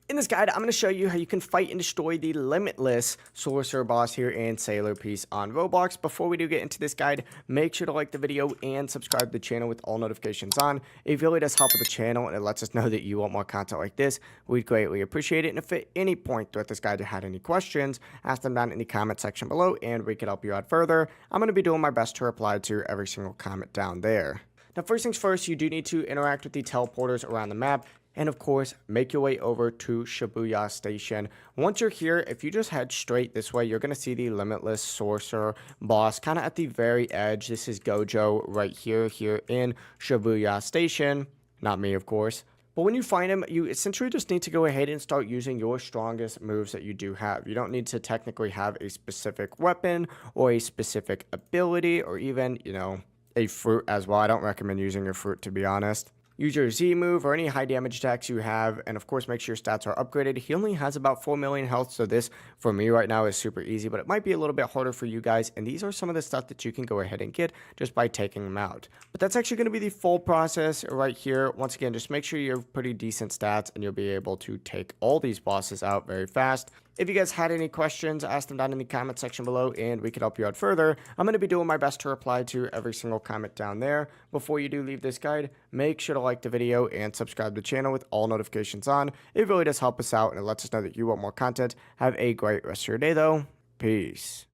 In this guide, I'm going to show you how you can fight and destroy the Limitless Sorcerer boss here in Sailor Peace on Roblox. Before we do get into this guide, make sure to like the video and subscribe to the channel with all notifications on. It really does help with the channel and it lets us know that you want more content like this. We'd greatly appreciate it. And if at any point throughout this guide you had any questions, ask them down in the comment section below and we can help you out further. I'm going to be doing my best to reply to every single comment down there. Now, first things first, you do need to interact with the teleporters around the map. And of course, make your way over to Shibuya Station. Once you're here, if you just head straight this way, you're going to see the Limitless Sorcerer boss kind of at the very edge. This is Gojo right here in Shibuya Station. Not me, of course. But when you find him, you essentially just need to go ahead and start using your strongest moves that you do have. You don't need to technically have a specific weapon or a specific ability or even, a fruit as well. I don't recommend using a fruit, to be honest. Use your Z move or any high damage attacks you have, and of course make sure your stats are upgraded. He only has about 4 million health, so this for me right now is super easy, but it might be a little bit harder for you guys, and these are some of the stuff that you can go ahead and get just by taking them out. But that's actually going to be the full process right here. Once again, just make sure you have pretty decent stats, and you'll be able to take all these bosses out very fast. If you guys had any questions, ask them down in the comment section below and we can help you out further. I'm going to be doing my best to reply to every single comment down there. Before you do leave this guide, make sure to like the video and subscribe to the channel with all notifications on. It really does help us out and it lets us know that you want more content. Have a great rest of your day though. Peace.